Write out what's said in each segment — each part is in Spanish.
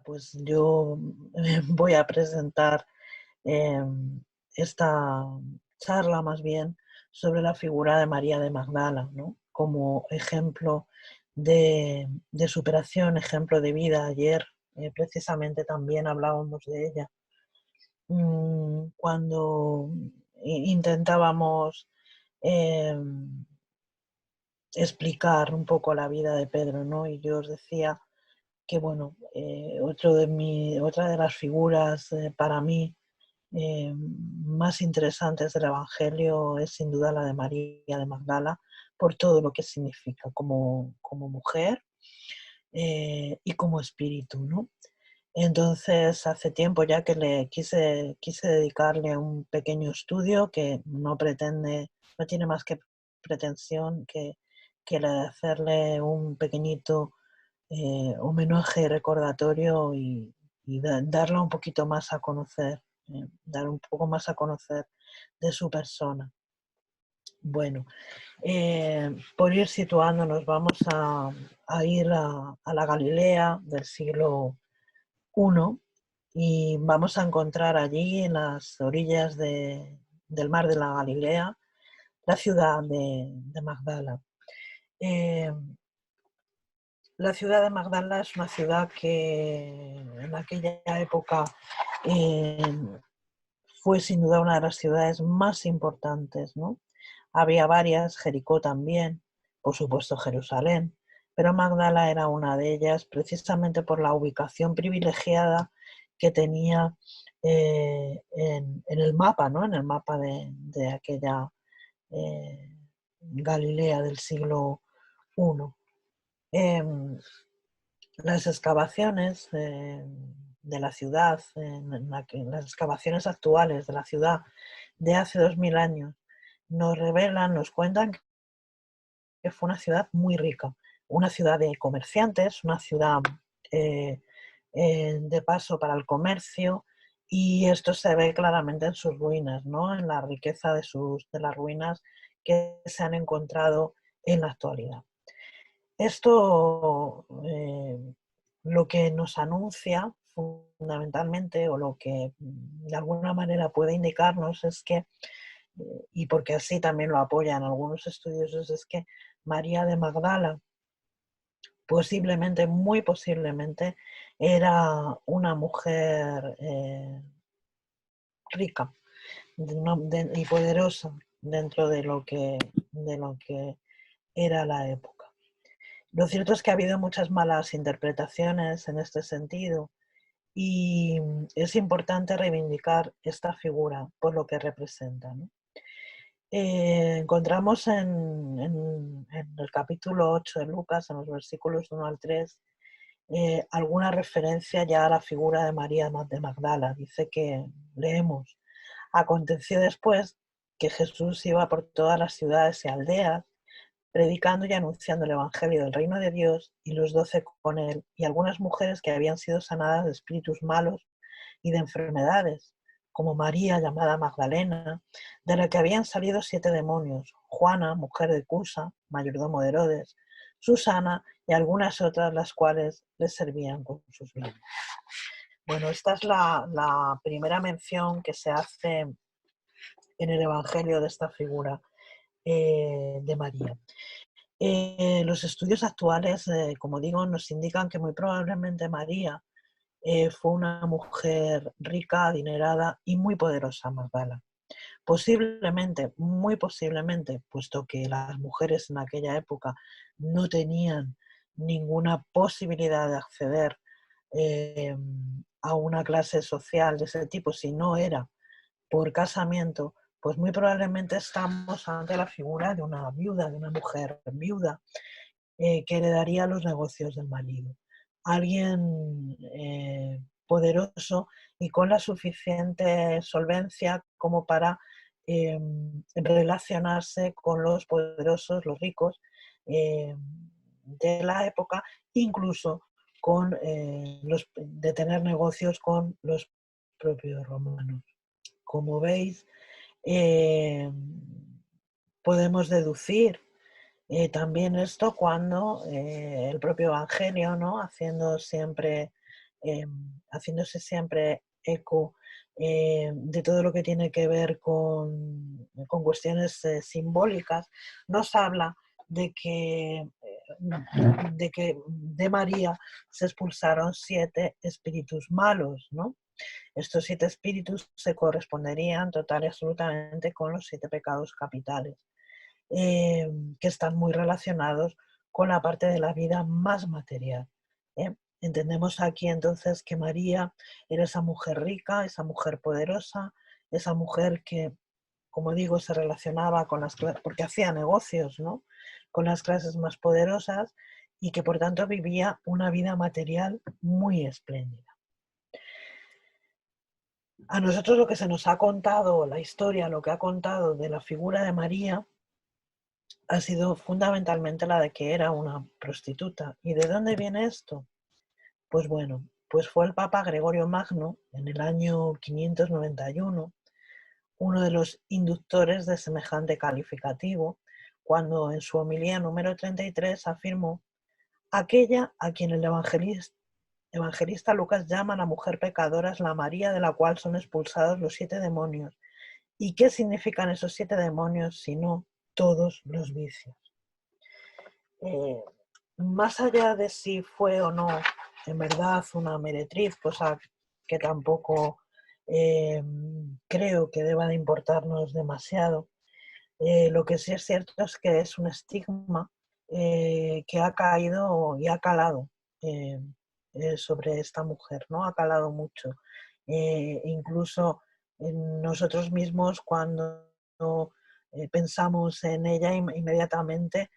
Pues yo voy a presentar esta charla más bien sobre la figura de María de Magdala, ¿no? Como ejemplo de superación, ejemplo de vida. Ayer precisamente también hablábamos de ella. Cuando intentábamos em, explicar un poco la vida de Pedro, ¿no? Y yo os decía que bueno, otra de las figuras para mí más interesantes del Evangelio es sin duda la de María de Magdala, por todo lo que significa como mujer y como espíritu, ¿no? Entonces, hace tiempo ya que quise dedicarle un pequeño estudio que no tiene más que pretensión que la de hacerle un pequeñito homenaje recordatorio y darla un poquito más a conocer, dar un poco más a conocer de su persona. Bueno, por ir situándonos, vamos a ir a la Galilea del siglo I y vamos a encontrar allí en las orillas del mar de la Galilea la ciudad de Magdala. Eh, La ciudad de Magdala es una ciudad que en aquella época eh, fue sin duda una de las ciudades más importantes, ¿no? Había varias, Jericó también, por supuesto Jerusalén, pero Magdala era una de ellas precisamente por la ubicación privilegiada que tenía en el mapa, ¿no? En el mapa de aquella eh, Galilea del siglo I. Las excavaciones de la ciudad, las excavaciones actuales de la ciudad de hace 2000 años, nos cuentan que fue una ciudad muy rica, una ciudad de comerciantes, una ciudad eh, de paso para el comercio, y esto se ve claramente en sus ruinas, ¿no? En la riqueza de las ruinas que se han encontrado en la actualidad. Esto lo que nos anuncia fundamentalmente, o lo que de alguna manera puede indicarnos, es que, y porque así también lo apoyan algunos estudiosos, es que María de Magdala posiblemente, muy posiblemente, era una mujer rica y poderosa dentro de lo que era la época. Lo cierto es que ha habido muchas malas interpretaciones en este sentido y es importante reivindicar esta figura por lo que representa, ¿no? Encontramos en el capítulo 8 de Lucas, en los versículos 1 al 3, alguna referencia ya a la figura de María de Magdala. Dice que, leemos, aconteció después que Jesús iba por todas las ciudades y aldeas, predicando y anunciando el Evangelio del reino de Dios, y los 12 con él, y algunas mujeres que habían sido sanadas de espíritus malos y de enfermedades, como María, llamada Magdalena, de la que habían salido 7 demonios, Juana, mujer de Cusa, mayordomo de Herodes, Susana y algunas otras, las cuales les servían con sus bienes. Bueno, esta es la primera mención que se hace en el Evangelio de esta figura de María. Los estudios actuales, como digo, nos indican que muy probablemente María fue una mujer rica, adinerada y muy poderosa, Magdala. Posiblemente, muy posiblemente, puesto que las mujeres en aquella época no tenían ninguna posibilidad de acceder eh, a una clase social de ese tipo, si no era por casamiento, pues muy probablemente estamos ante la figura de una viuda, de una mujer viuda, que heredaría los negocios del marido. Alguien poderoso y con la suficiente solvencia como para relacionarse con los poderosos, los ricos de la época, incluso de tener negocios con los propios romanos. Como veis, eh, podemos deducir también esto cuando el propio Evangelio, ¿no? Haciendo siempre haciéndose siempre eco de todo lo que tiene que ver con cuestiones simbólicas, nos habla de María se expulsaron 7 espíritus malos, ¿no? Estos 7 espíritus se corresponderían total y absolutamente con los 7 pecados capitales, que están muy relacionados con la parte de la vida más material. Entendemos aquí entonces que María era esa mujer rica, esa mujer poderosa, esa mujer que, como digo, se relacionaba con las clases, porque hacía negocios, ¿no?, con las clases más poderosas, y que por tanto vivía una vida material muy espléndida. A nosotros lo que se nos ha contado, la historia, lo que ha contado de la figura de María, ha sido fundamentalmente la de que era una prostituta. ¿Y de dónde viene esto? Pues bueno, pues fue el Papa Gregorio Magno, en el año 591, uno de los inductores de semejante calificativo, cuando en su homilía número 33 afirmó: aquella a quien el evangelista Lucas llama la mujer pecadora es la María de la cual son expulsados los 7 demonios. ¿Y qué significan esos 7 demonios sino todos los vicios? Más allá de si fue o no en verdad una meretriz, cosa que tampoco creo que deba de importarnos demasiado, lo que sí es cierto es que es un estigma que ha caído y ha calado sobre esta mujer, ¿no? Ha calado mucho. Incluso nosotros mismos, cuando pensamos en ella, inmediatamente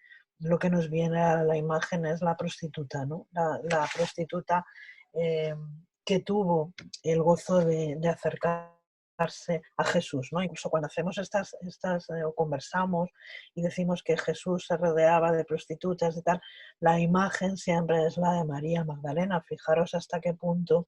lo que nos viene a la imagen es la prostituta, ¿no? La prostituta que tuvo el gozo de acercarse a Jesús, ¿no? Incluso cuando hacemos o conversamos y decimos que Jesús se rodeaba de prostitutas y tal, la imagen siempre es la de María Magdalena. Fijaros hasta qué punto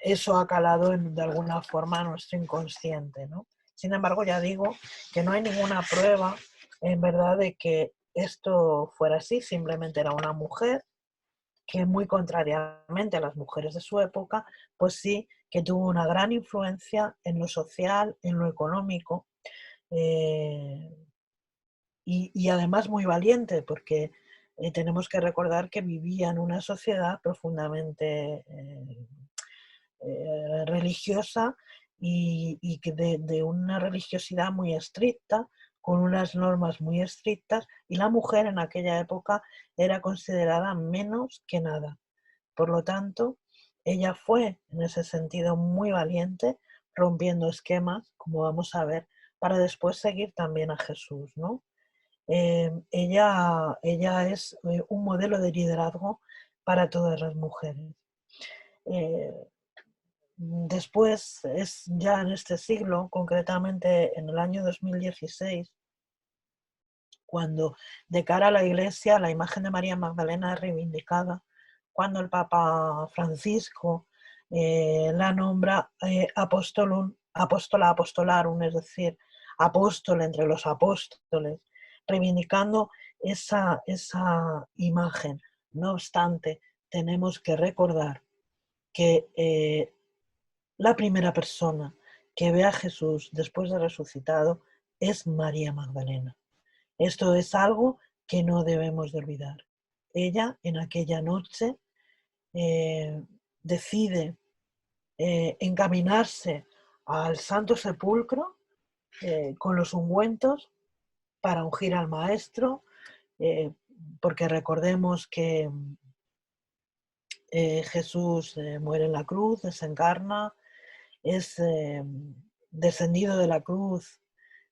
eso ha calado de alguna forma nuestro inconsciente, ¿no? Sin embargo, ya digo que no hay ninguna prueba en verdad de que esto fuera así. Simplemente era una mujer que, muy contrariamente a las mujeres de su época, pues sí que tuvo una gran influencia en lo social, en lo económico, eh, y además muy valiente, porque tenemos que recordar que vivía en una sociedad profundamente religiosa, y que de una religiosidad muy estricta, con unas normas muy estrictas, y la mujer en aquella época era considerada menos que nada. Por lo tanto, ella fue en ese sentido muy valiente, rompiendo esquemas, como vamos a ver, para después seguir también a Jesús, ¿no? Ella es un modelo de liderazgo para todas las mujeres. Eh, Después, es ya en este siglo, concretamente en el año 2016, cuando de cara a la Iglesia la imagen de María Magdalena es reivindicada, cuando el Papa Francisco la nombra apóstola apostolarum, es decir, apóstol entre los apóstoles, reivindicando esa imagen. No obstante, tenemos que recordar que la primera persona que ve a Jesús después de resucitado es María Magdalena. Esto es algo que no debemos de olvidar. Ella, en aquella noche, decide encaminarse al Santo Sepulcro con los ungüentos para ungir al Maestro, porque recordemos que Jesús muere en la cruz, desencarna, es descendido de la cruz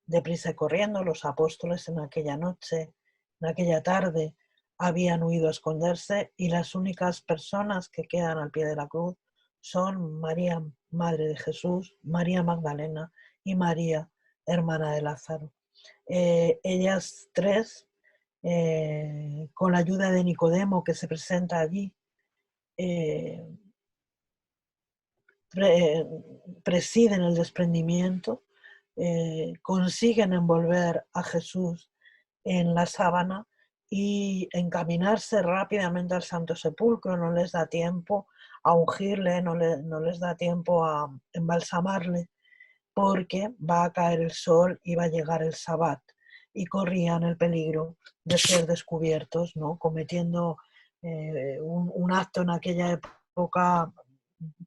deprisa y corriendo. Los apóstoles en aquella noche, en aquella tarde, habían huido a esconderse, y las únicas personas que quedan al pie de la cruz son María, madre de Jesús, María Magdalena y María, hermana de Lázaro. Ellas tres, con la ayuda de Nicodemo, que se presenta allí, presiden el desprendimiento, consiguen envolver a Jesús en la sábana y encaminarse rápidamente al Santo Sepulcro. No les da tiempo a ungirle, no les da tiempo a embalsamarle, porque va a caer el sol y va a llegar el Sabbat, y corrían el peligro de ser descubiertos, ¿no? Cometiendo un acto en aquella época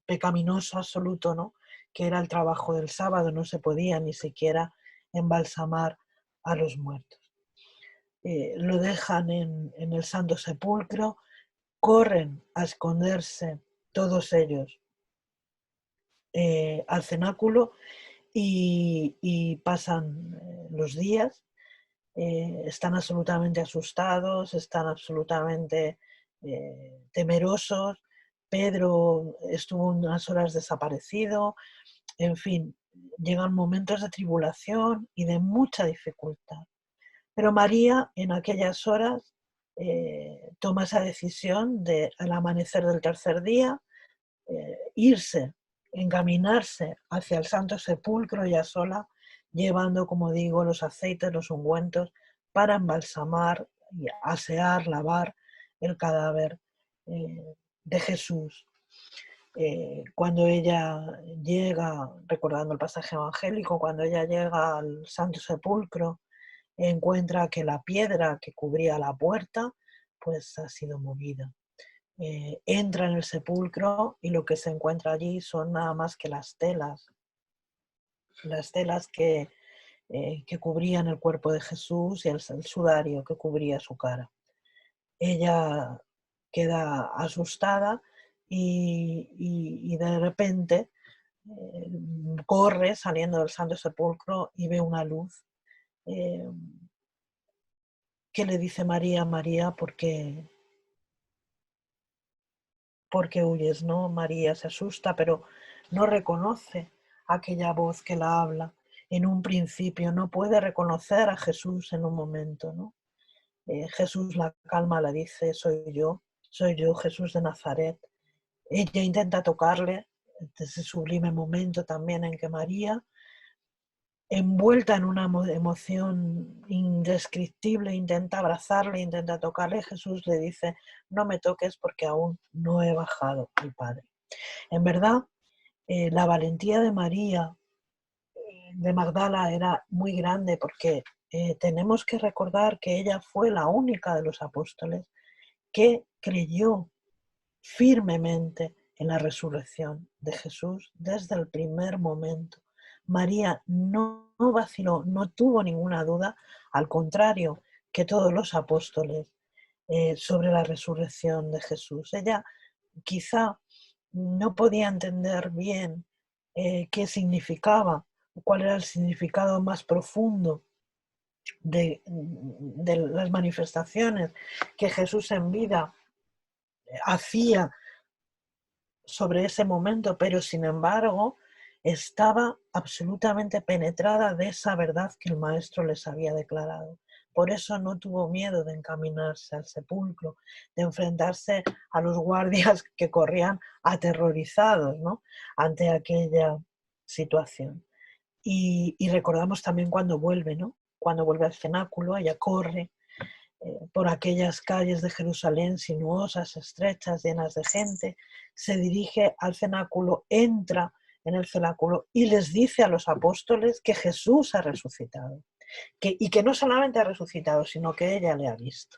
pecaminoso absoluto, ¿no? Que era el trabajo del sábado. No se podía ni siquiera embalsamar a los muertos. Lo dejan en el Santo Sepulcro, corren a esconderse todos ellos al cenáculo, y pasan los días. Están absolutamente asustados, están absolutamente temerosos. Pedro estuvo unas horas desaparecido. En fin, llegan momentos de tribulación y de mucha dificultad. Pero María, en aquellas horas, toma esa decisión de, al amanecer del tercer día, irse, encaminarse hacia el Santo Sepulcro ella sola, llevando, como digo, los aceites, los ungüentos, para embalsamar, y asear, lavar el cadáver de Jesús. Cuando ella llega, recordando el pasaje evangélico, cuando ella llega al Santo Sepulcro, encuentra que la piedra que cubría la puerta pues ha sido movida. Entra en el sepulcro y lo que se encuentra allí son nada más que las telas que cubrían el cuerpo de Jesús, y el sudario que cubría su cara. Ella queda asustada y de repente corre saliendo del Santo Sepulcro y ve una luz. ¿Qué le dice María? María, porque huyes, ¿no? María se asusta, pero no reconoce aquella voz que la habla. En un principio no puede reconocer a Jesús en un momento, ¿no? Jesús la calma, la dice, soy yo, Jesús de Nazaret. Ella intenta tocarle, ese sublime momento también en que María, envuelta en una emoción indescriptible, intenta abrazarle, intenta tocarle. Jesús le dice, no me toques porque aún no he bajado al Padre. En verdad, la valentía de María de Magdala era muy grande, porque tenemos que recordar que ella fue la única de los apóstoles que creyó firmemente en la resurrección de Jesús desde el primer momento. María no vaciló, no tuvo ninguna duda, al contrario que todos los apóstoles, sobre la resurrección de Jesús. Ella quizá no podía entender bien qué significaba, cuál era el significado más profundo de las manifestaciones que Jesús en vida hacía sobre ese momento, pero sin embargo estaba absolutamente penetrada de esa verdad que el Maestro les había declarado. Por eso no tuvo miedo de encaminarse al sepulcro, de enfrentarse a los guardias que corrían aterrorizados, ¿no?, ante aquella situación. Y recordamos también cuando vuelve, ¿no? Cuando vuelve al cenáculo, ella corre por aquellas calles de Jerusalén sinuosas, estrechas, llenas de gente, se dirige al cenáculo, entra en el cenáculo y les dice a los apóstoles que Jesús ha resucitado, y que no solamente ha resucitado, sino que ella le ha visto.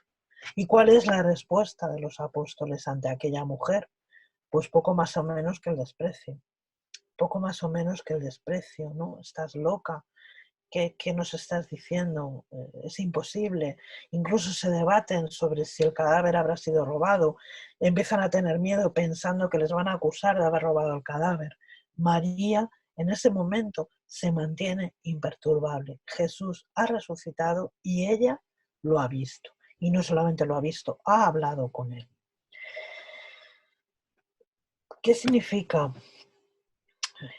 ¿Y cuál es la respuesta de los apóstoles ante aquella mujer? Pues poco más o menos que el desprecio, poco más o menos que el desprecio, ¿no? Estás loca. ¿Qué nos estás diciendo? Es imposible. Incluso se debaten sobre si el cadáver habrá sido robado. Empiezan a tener miedo pensando que les van a acusar de haber robado el cadáver. María en ese momento se mantiene imperturbable. Jesús ha resucitado y ella lo ha visto. Y no solamente lo ha visto, ha hablado con él. ¿Qué significa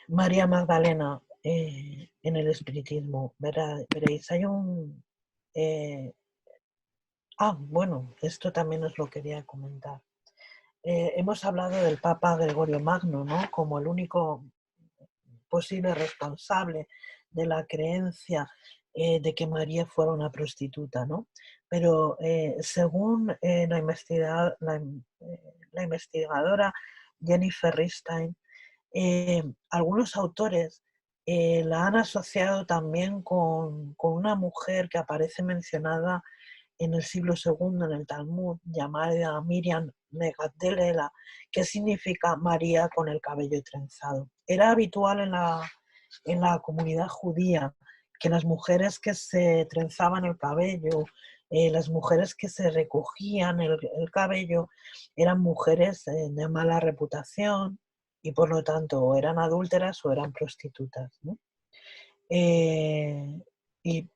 María Magdalena en el espiritismo? Veréis, hay un... bueno, esto también os lo quería comentar. Hemos hablado del Papa Gregorio Magno, ¿no?, como el único posible responsable de la creencia de que María fuera una prostituta, ¿no? pero según la investigadora Jennifer Ristein, algunos autores la han asociado también con una mujer que aparece mencionada en el siglo II en el Talmud, llamada Miriam Megadela, que significa María con el cabello trenzado. Era habitual en la comunidad judía que las mujeres que se trenzaban el cabello, las mujeres que se recogían el cabello, eran mujeres de mala reputación y por lo tanto o eran adúlteras o eran prostitutas, ¿no? Y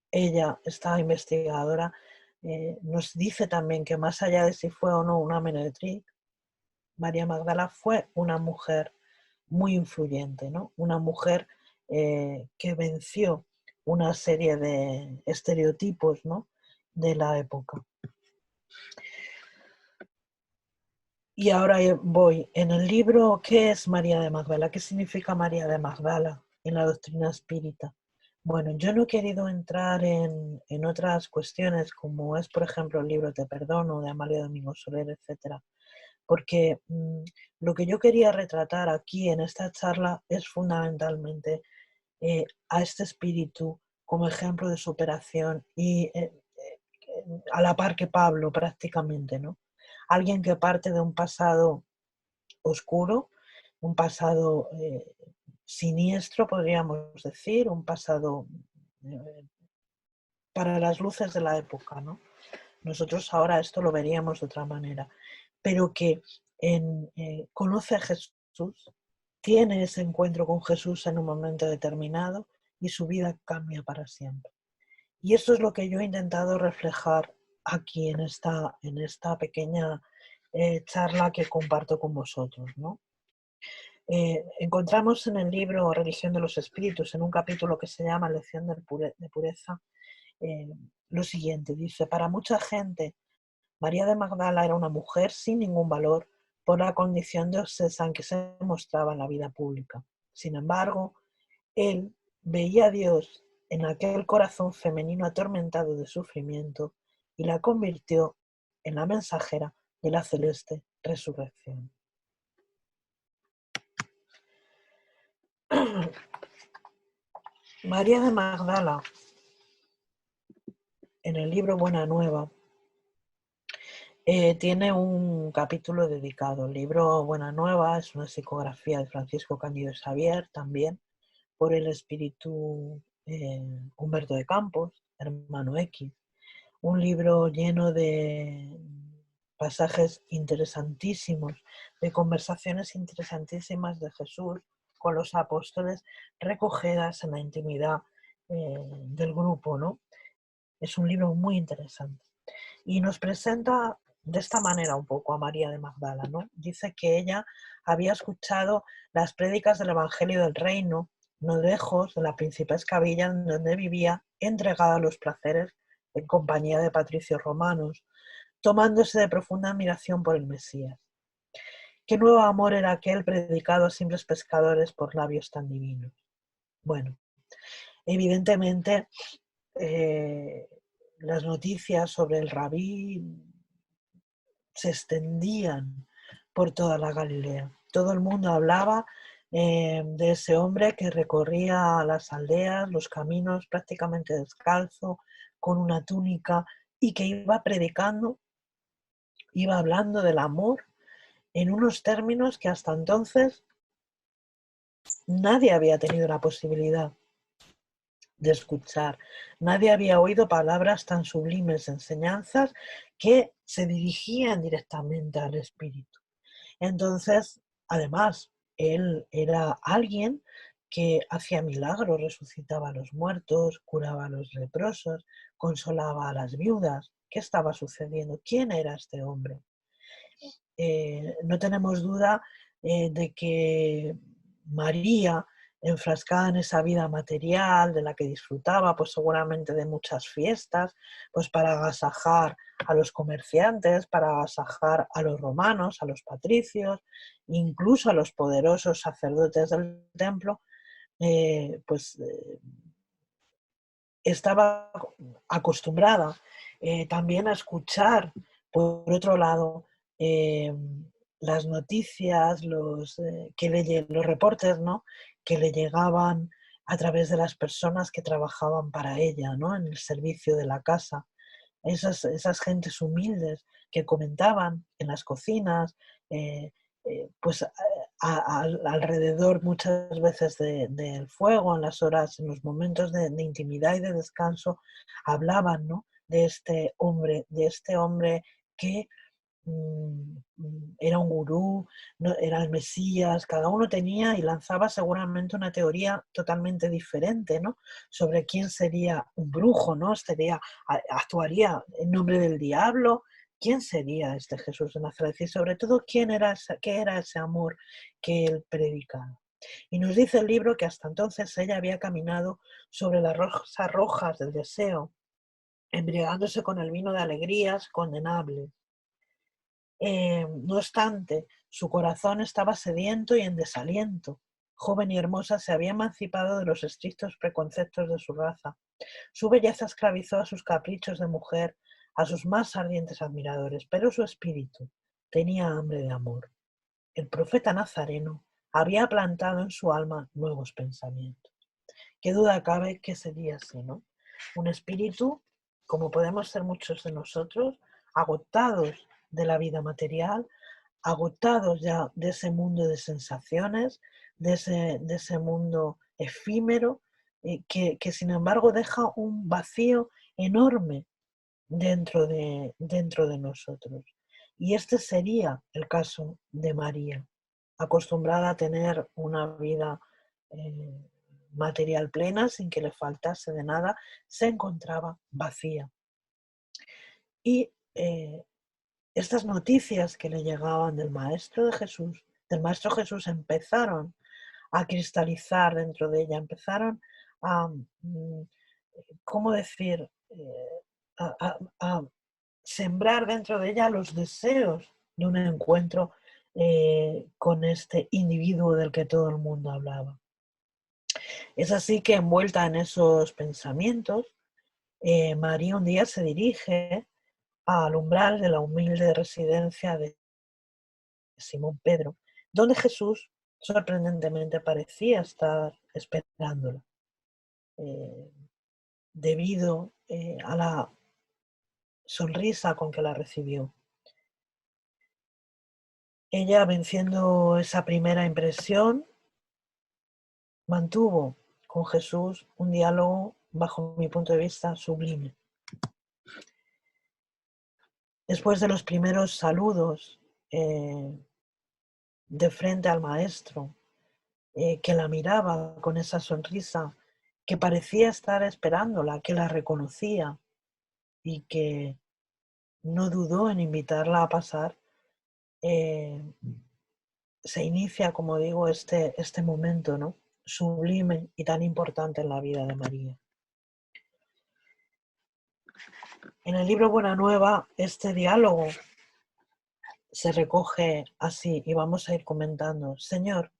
ella, esta investigadora, nos dice también que más allá de si fue o no una meretriz, María Magdala fue una mujer muy influyente, ¿no? Una mujer que venció una serie de estereotipos, ¿no?, de la época. Y ahora voy en el libro ¿Qué es María de Magdala? ¿Qué significa María de Magdala en la doctrina espírita? Bueno, yo no he querido entrar en otras cuestiones como es, por ejemplo, el libro Te Perdono de Amalia Domingo Soler, etcétera, porque lo que yo quería retratar aquí en esta charla es fundamentalmente a este espíritu como ejemplo de superación y a la par que Pablo prácticamente, ¿no? Alguien que parte de un pasado oscuro, un pasado siniestro, podríamos decir, un pasado eh, para las luces de la época, ¿no? Nosotros ahora esto lo veríamos de otra manera, pero que conoce a Jesús, tiene ese encuentro con Jesús en un momento determinado y su vida cambia para siempre. Y esto es lo que yo he intentado reflejar aquí en esta pequeña charla que comparto con vosotros, ¿no? Encontramos en el libro Religión de los Espíritus, en un capítulo que se llama Lección de Pureza, eh, lo siguiente, dice: para mucha gente, María de Magdala era una mujer sin ningún valor por la condición de obsesa en que se mostraba en la vida pública. Sin embargo, él veía a Dios en aquel corazón femenino atormentado de sufrimiento y la convirtió en la mensajera de la celeste resurrección. María de Magdala, en el libro Buena Nueva, tiene un capítulo dedicado. El libro Buena Nueva es una psicografía de Francisco Cándido Xavier, también por el espíritu Humberto de Campos, hermano X. Un libro lleno de pasajes interesantísimos, de conversaciones interesantísimas de Jesús con los apóstoles, recogidas en la intimidad del grupo, ¿no? Es un libro muy interesante. Y nos presenta de esta manera un poco a María de Magdala, ¿no? Dice que ella había escuchado las prédicas del Evangelio del Reino, no lejos de la principesca villa en donde vivía, entregada a los placeres en compañía de patricios romanos, tomándose de profunda admiración por el Mesías. ¿Qué nuevo amor era aquel predicado a simples pescadores por labios tan divinos? Bueno, evidentemente las noticias sobre el rabí se extendían por toda la Galilea. Todo el mundo hablaba de ese hombre que recorría las aldeas, los caminos prácticamente descalzo, con una túnica y que iba predicando, iba hablando del amor en unos términos que hasta entonces nadie había tenido la posibilidad de escuchar. Nadie había oído palabras tan sublimes, enseñanzas que se dirigían directamente al espíritu. Entonces, además, él era alguien que hacía milagros, resucitaba a los muertos, curaba a los leprosos, consolaba a las viudas. ¿Qué estaba sucediendo? ¿Quién era este hombre? No tenemos duda de que María, enfrascada en esa vida material de la que disfrutaba, pues seguramente de muchas fiestas, pues para agasajar a los comerciantes, para agasajar a los romanos, a los patricios, incluso a los poderosos sacerdotes del templo, pues estaba acostumbrada también a escuchar, por otro lado, las noticias, los reportes, ¿no?, que le llegaban a través de las personas que trabajaban para ella, ¿no?, en el servicio de la casa. Esas gentes humildes que comentaban en las cocinas, eh, pues alrededor muchas veces del fuego, en las horas, en los momentos de intimidad y de descanso, hablaban, ¿no?, de este hombre que era un gurú, no, era el Mesías. Cada uno tenía y lanzaba seguramente una teoría totalmente diferente, ¿no?, sobre quién sería un brujo, ¿no? Actuaría en nombre del diablo. ¿Quién sería este Jesús de Nazaret? Y sobre todo, qué era ese amor que él predicaba. Y nos dice el libro que hasta entonces ella había caminado sobre las rosas rojas del deseo, embriagándose con el vino de alegrías condenables. No obstante, su corazón estaba sediento y en desaliento. Joven y hermosa, se había emancipado de los estrictos preconceptos de su raza. Su belleza esclavizó a sus caprichos de mujer, a sus más ardientes admiradores, pero su espíritu tenía hambre de amor. El profeta nazareno había plantado en su alma nuevos pensamientos. Qué duda cabe que sería así, ¿no? Un espíritu, como podemos ser muchos de nosotros, agotados de la vida material, agotados ya de ese mundo de sensaciones, de ese mundo efímero, que sin embargo deja un vacío enorme dentro de nosotros. Y este sería el caso de María, acostumbrada a tener una vida eh, material plena sin que le faltase de nada, se encontraba vacía. Y estas noticias que le llegaban del Maestro Jesús, empezaron a cristalizar dentro de ella, empezaron a, ¿cómo decir?, a sembrar dentro de ella los deseos de un encuentro con este individuo del que todo el mundo hablaba. Es así que, envuelta en esos pensamientos, María un día se dirige al umbral de la humilde residencia de Simón Pedro, donde Jesús sorprendentemente parecía estar esperándola, eh, debido a la sonrisa con que la recibió. Ella, venciendo esa primera impresión, mantuvo con Jesús un diálogo, bajo mi punto de vista, sublime. Después de los primeros saludos de frente al maestro, que la miraba con esa sonrisa, que parecía estar esperándola, que la reconocía y que no dudó en invitarla a pasar, se inicia, como digo, este momento, ¿no?, sublime y tan importante en la vida de María. En el libro Buena Nueva, este diálogo se recoge así y vamos a ir comentando. Señor,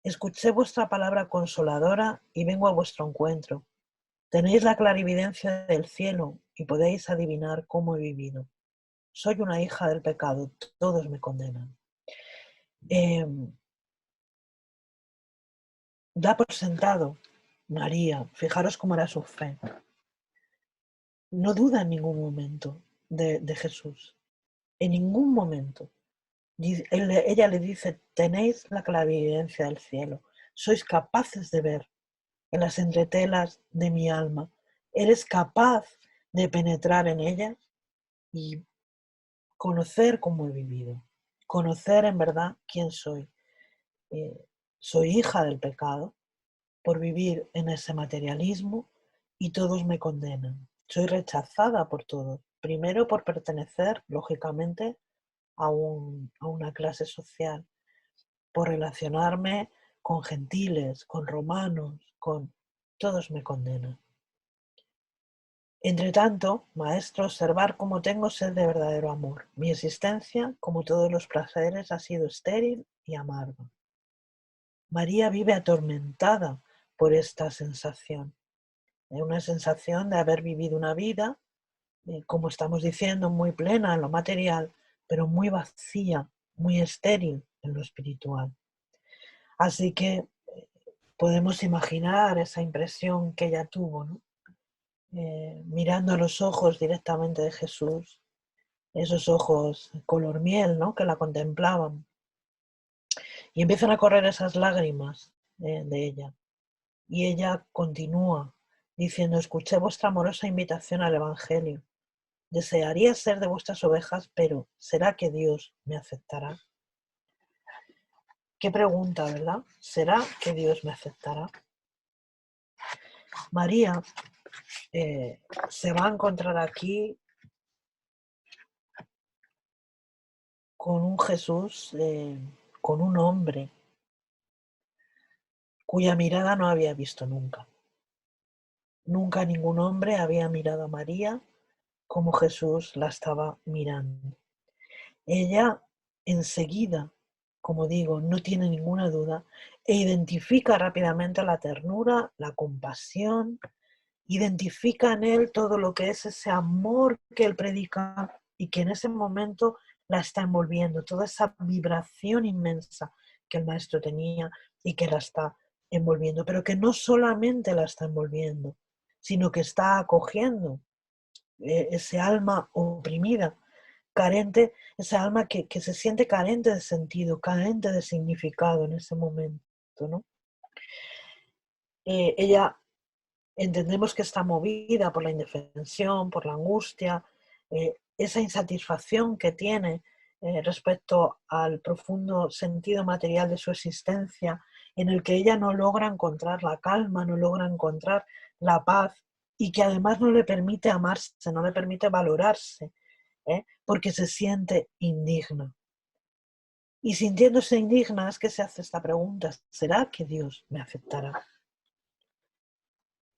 escuché vuestra palabra consoladora y vengo a vuestro encuentro. Tenéis la clarividencia del cielo y podéis adivinar cómo he vivido. Soy una hija del pecado, todos me condenan. Da por sentado María, fijaros cómo era su fe. No duda en ningún momento de Jesús, en ningún momento. Ella le dice, tenéis la clarividencia del cielo, sois capaces de ver en las entretelas de mi alma, eres capaz de penetrar en ellas y conocer cómo he vivido, conocer en verdad quién soy. Soy hija del pecado por vivir en ese materialismo y todos me condenan. Soy rechazada por todos, primero por pertenecer, lógicamente, a una clase social, por relacionarme con gentiles, con romanos, todos me condenan. Entre tanto, maestro, observar cómo tengo sed de verdadero amor. Mi existencia, como todos los placeres, ha sido estéril y amarga. María vive atormentada por esta sensación. una sensación de haber vivido una vida, como estamos diciendo, muy plena en lo material, pero muy vacía, muy estéril en lo espiritual. Así que podemos imaginar esa impresión que ella tuvo, ¿no? Mirando a los ojos directamente de Jesús, esos ojos color miel, ¿no? Que la contemplaban. Y empiezan a correr esas lágrimas de ella. Y ella continúa diciendo: escuché vuestra amorosa invitación al Evangelio. Desearía ser de vuestras ovejas, pero ¿será que Dios me aceptará? Qué pregunta, ¿verdad? ¿Será que Dios me aceptará? María se va a encontrar aquí con un Jesús, con un hombre cuya mirada no había visto nunca. Nunca ningún hombre había mirado a María como Jesús la estaba mirando. Ella enseguida, como digo, no tiene ninguna duda e identifica rápidamente la ternura, la compasión, identifica en él todo lo que es ese amor que él predica y que en ese momento la está envolviendo, toda esa vibración inmensa que el maestro tenía y que la está envolviendo, pero que no solamente la está envolviendo, sino que está acogiendo ese alma oprimida, carente, esa alma que se siente carente de sentido, carente de significado en ese momento, ¿no? Ella entendemos que está movida por la indefensión, por la angustia, esa insatisfacción que tiene respecto al profundo sentido material de su existencia, en el que ella no logra encontrar la calma, no logra encontrar la paz y que además no le permite amarse, no le permite valorarse, porque se siente indigna. Y sintiéndose indigna es que se hace esta pregunta: ¿será que Dios me aceptará?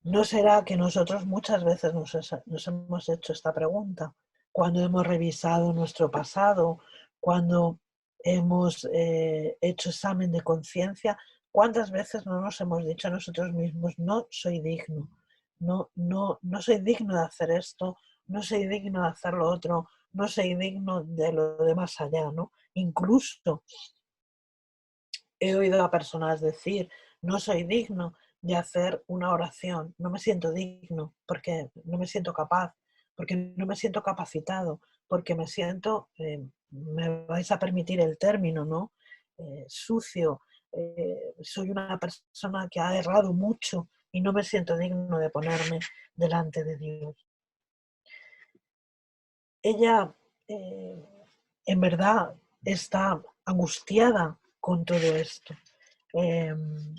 ¿No será que nosotros muchas veces nos hemos hecho esta pregunta cuando hemos revisado nuestro pasado, cuando hemos hecho examen de conciencia? ¿Cuántas veces no nos hemos dicho a nosotros mismos: no soy digno, no soy digno de hacer esto, no soy digno de hacer lo otro, no soy digno de lo de más allá, ¿no? Incluso he oído a personas decir: no soy digno de hacer una oración, no me siento digno porque no me siento capaz, porque no me siento capacitado, porque me siento, me vais a permitir el término, ¿no? Sucio, soy una persona que ha errado mucho y no me siento digno de ponerme delante de Dios. Ella en verdad está angustiada con todo esto. Em,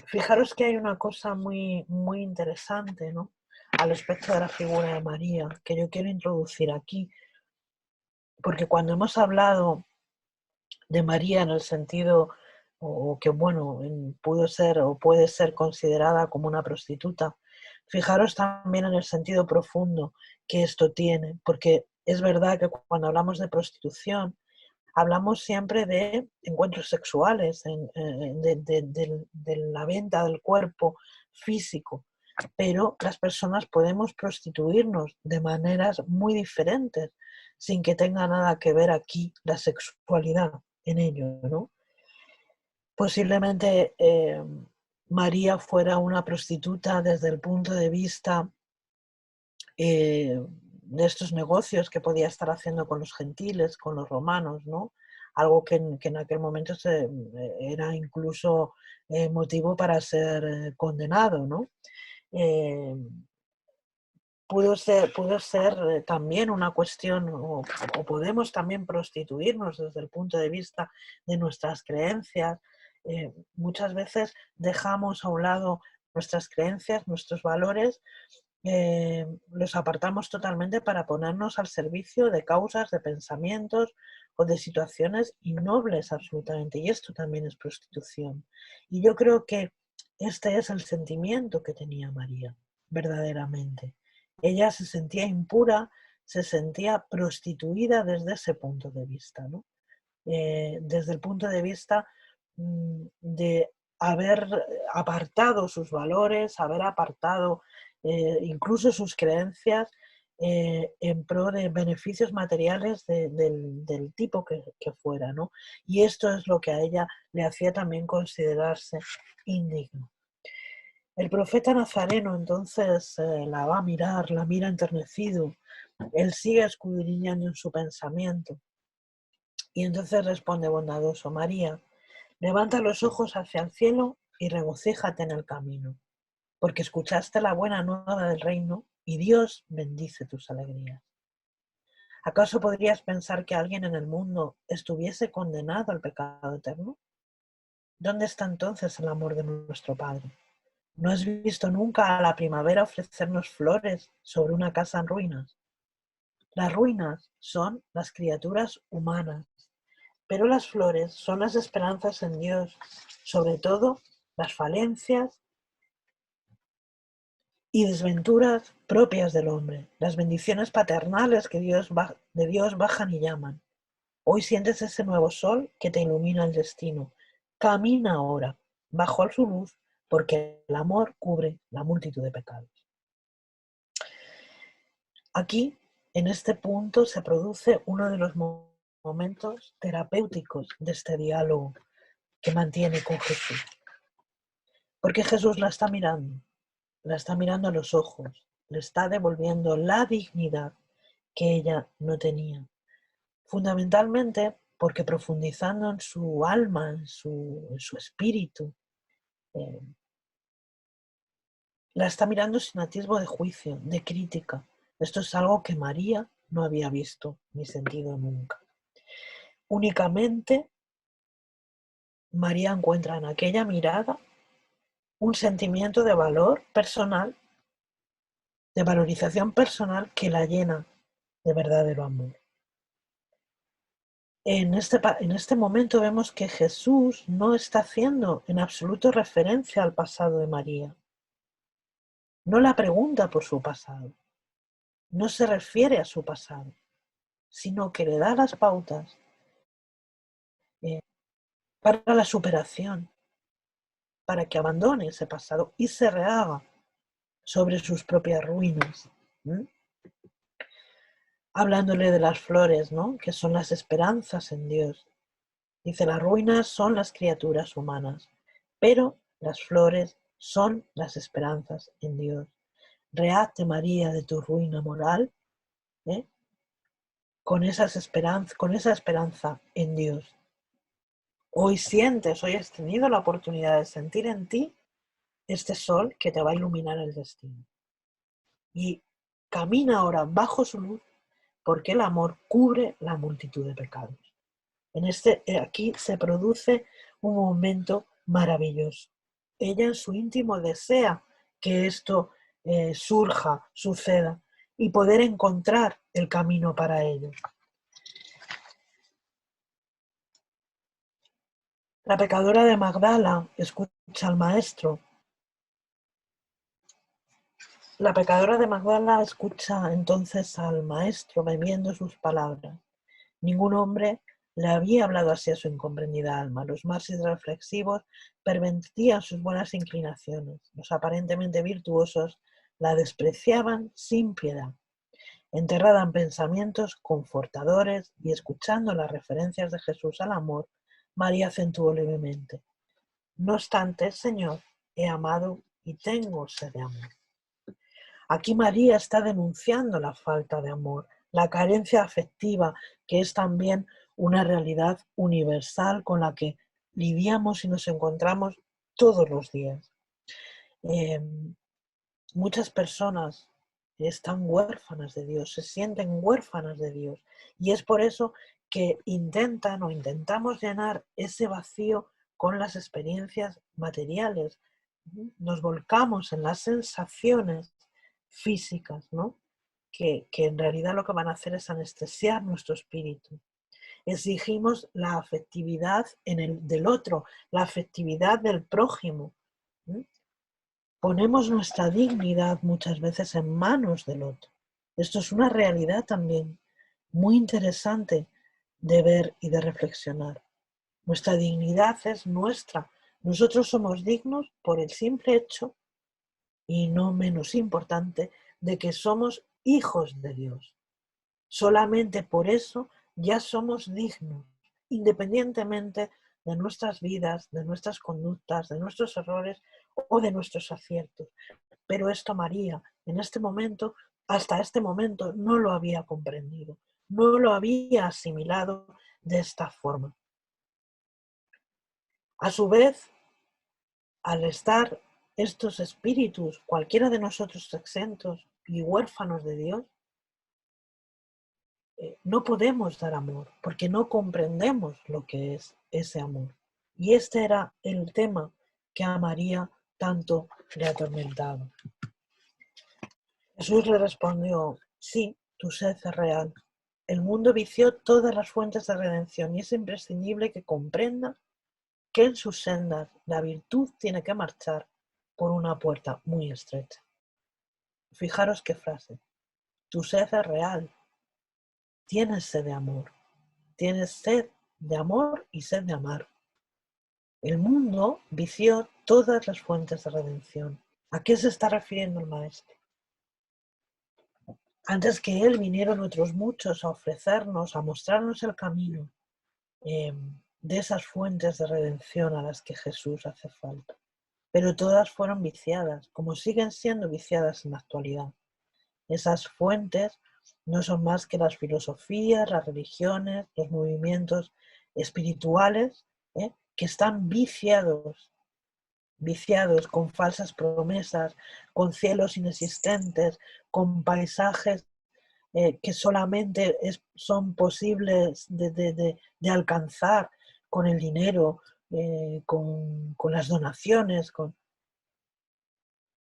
Fijaros que hay una cosa muy, muy interesante, ¿no? Al respecto de la figura de María, que yo quiero introducir aquí, porque cuando hemos hablado de María en el sentido, o que bueno, pudo ser o puede ser considerada como una prostituta, fijaros también en el sentido profundo que esto tiene, porque es verdad que cuando hablamos de prostitución, hablamos siempre de encuentros sexuales, de la venta del cuerpo físico, pero las personas podemos prostituirnos de maneras muy diferentes, sin que tenga nada que ver aquí la sexualidad en ello, ¿no? Posiblemente María fuera una prostituta desde el punto de vista de estos negocios que podía estar haciendo con los gentiles, con los romanos, ¿no? Algo que en aquel momento era incluso motivo para ser condenado, ¿no? Eh, pudo ser también una cuestión, o podemos también prostituirnos desde el punto de vista de nuestras creencias. Muchas veces dejamos a un lado nuestras creencias, nuestros valores, los apartamos totalmente para ponernos al servicio de causas, de pensamientos o de situaciones innobles absolutamente. Y esto también es prostitución. Y yo creo que este es el sentimiento que tenía María, verdaderamente. Ella se sentía impura, se sentía prostituida desde ese punto de vista, ¿no? Desde el punto de vista de haber apartado sus valores, haber apartado incluso sus creencias en pro de beneficios materiales del tipo que fuera, ¿no? Y esto es lo que a ella le hacía también considerarse indigno. El profeta Nazareno entonces la va a mirar, la mira enternecido, él sigue escudriñando en su pensamiento y entonces responde bondadoso: María, levanta los ojos hacia el cielo y regocíjate en el camino, porque escuchaste la buena nueva del reino y Dios bendice tus alegrías. ¿Acaso podrías pensar que alguien en el mundo estuviese condenado al pecado eterno? ¿Dónde está entonces el amor de nuestro Padre? ¿No has visto nunca a la primavera ofrecernos flores sobre una casa en ruinas? Las ruinas son las criaturas humanas, pero las flores son las esperanzas en Dios, sobre todo las falencias y desventuras propias del hombre, las bendiciones paternales que de Dios bajan y llaman. Hoy sientes ese nuevo sol que te ilumina el destino. Camina ahora, bajo su luz, porque el amor cubre la multitud de pecados. Aquí, en este punto, se produce uno de los momentos terapéuticos de este diálogo que mantiene con Jesús. Porque Jesús la está mirando a los ojos, le está devolviendo la dignidad que ella no tenía. Fundamentalmente porque profundizando en su alma, en su espíritu, la está mirando sin atisbo de juicio, de crítica. Esto es algo que María no había visto ni sentido nunca. Únicamente María encuentra en aquella mirada un sentimiento de valor personal, de valorización personal que la llena de verdadero amor. En este momento vemos que Jesús no está haciendo en absoluto referencia al pasado de María. No la pregunta por su pasado, no se refiere a su pasado, sino que le da las pautas para la superación, para que abandone ese pasado y se rehaga sobre sus propias ruinas. Hablándole de las flores, ¿no? Que son las esperanzas en Dios. Dice, las ruinas son las criaturas humanas, pero las flores son las esperanzas en Dios. Rehazte, María, de tu ruina moral, con esa esperanza en Dios. Hoy has tenido la oportunidad de sentir en ti este sol que te va a iluminar el destino. Y camina ahora bajo su luz, porque el amor cubre la multitud de pecados. Aquí se produce un momento maravilloso. Ella en su íntimo desea que esto surja, suceda y poder encontrar el camino para ello. La pecadora de Magdala escucha al maestro. La pecadora de Magdala escucha entonces al maestro bebiendo sus palabras. Ningún hombre le había hablado así a su incomprendida alma. Los más irreflexivos pervertían sus buenas inclinaciones. Los aparentemente virtuosos la despreciaban sin piedad. Enterrada en pensamientos confortadores y escuchando las referencias de Jesús al amor, María acentuó levemente: no obstante, Señor, he amado y tengo sed de amor. Aquí María está denunciando la falta de amor, la carencia afectiva, que es también una realidad universal con la que lidiamos y nos encontramos todos los días. Muchas personas están huérfanas de Dios, se sienten huérfanas de Dios, y es por eso que intentamos llenar ese vacío con las experiencias materiales. Nos volcamos en las sensaciones físicas, ¿no? Que en realidad lo que van a hacer es anestesiar nuestro espíritu. Exigimos la afectividad del otro, la afectividad del prójimo. Ponemos nuestra dignidad muchas veces en manos del otro. Esto es una realidad también muy interesante de ver y de reflexionar. Nuestra dignidad es nuestra, Nosotros somos dignos por el simple hecho, y no menos importante, de que somos hijos de Dios. Solamente por eso ya somos dignos, independientemente de nuestras vidas, de nuestras conductas, de nuestros errores o de nuestros aciertos. Pero esto María, en este momento, hasta este momento, no lo había comprendido, no lo había asimilado de esta forma. A su vez, al estar estos espíritus, cualquiera de nosotros exentos y huérfanos de Dios, no podemos dar amor, porque no comprendemos lo que es ese amor. Y este era el tema que a María tanto le atormentaba. Jesús le respondió: sí, tu sed es real. El mundo vició todas las fuentes de redención y es imprescindible que comprenda que en sus sendas la virtud tiene que marchar por una puerta muy estrecha. Fijaros qué frase. Tu sed es real. Tienes sed de amor. Tienes sed de amor y sed de amar. El mundo vició todas las fuentes de redención. ¿A qué se está refiriendo el maestro? Antes que él vinieron otros muchos a ofrecernos, a mostrarnos el camino de esas fuentes de redención a las que Jesús hace falta. Pero todas fueron viciadas, como siguen siendo viciadas en la actualidad. Esas fuentes no son más que las filosofías, las religiones, los movimientos espirituales, que están viciados con falsas promesas, con cielos inexistentes, con paisajes que solamente son posibles de alcanzar con el dinero, con las donaciones.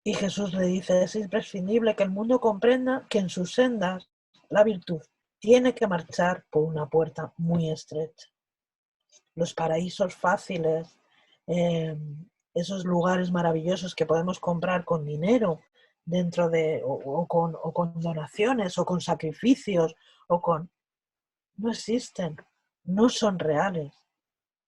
Y Jesús le dice: es imprescindible que el mundo comprenda que en sus sendas la virtud tiene que marchar por una puerta muy estrecha. Los paraísos fáciles, esos lugares maravillosos que podemos comprar con dinero, dentro de, o con donaciones, o con sacrificios, no existen, no son reales.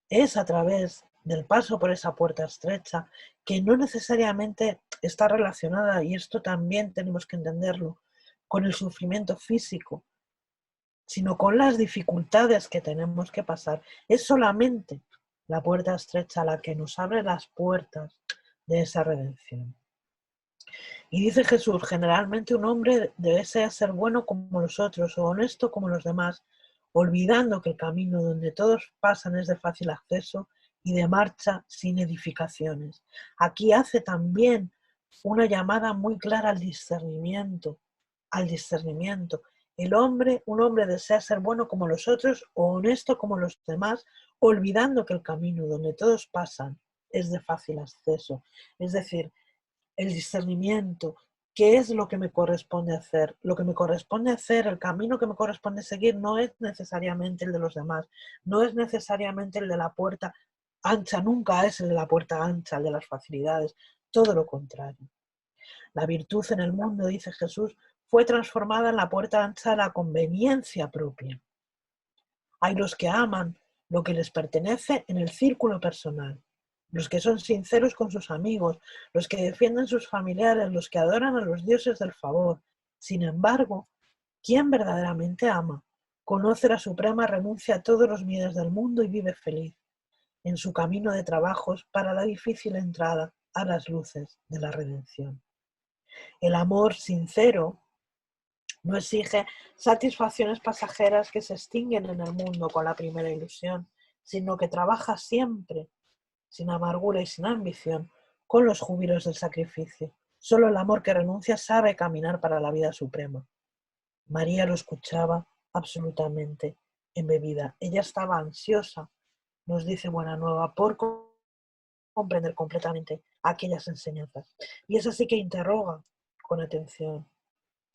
Es a través del paso por esa puerta estrecha, que no necesariamente está relacionada, y esto también tenemos que entenderlo, con el sufrimiento físico, sino con las dificultades que tenemos que pasar. Es solamente la puerta estrecha la que nos abre las puertas de esa redención. Y dice Jesús: generalmente un hombre desea ser bueno como los otros o honesto como los demás, olvidando que el camino donde todos pasan es de fácil acceso y de marcha sin edificaciones. Aquí hace también una llamada muy clara al discernimiento, al discernimiento. Un hombre desea ser bueno como los otros o honesto como los demás, olvidando que el camino donde todos pasan es de fácil acceso. Es decir, el discernimiento, qué es lo que me corresponde hacer. Lo que me corresponde hacer, el camino que me corresponde seguir, no es necesariamente el de los demás, no es necesariamente el de la puerta ancha, nunca es el de la puerta ancha, el de las facilidades, todo lo contrario. La virtud en el mundo, dice Jesús, fue transformada en la puerta ancha de la conveniencia propia. Hay los que aman lo que les pertenece en el círculo personal, los que son sinceros con sus amigos, los que defienden sus familiares, los que adoran a los dioses del favor. Sin embargo, quien verdaderamente ama, conoce la suprema renuncia a todos los miedos del mundo y vive feliz en su camino de trabajos para la difícil entrada a las luces de la redención. El amor sincero no exige satisfacciones pasajeras que se extinguen en el mundo con la primera ilusión, sino que trabaja siempre, sin amargura y sin ambición, con los júbilos del sacrificio. Solo el amor que renuncia sabe caminar para la vida suprema. María lo escuchaba absolutamente embebida. Ella estaba ansiosa, nos dice Buena Nueva, por comprender completamente aquellas enseñanzas. Y es así que interroga con atención.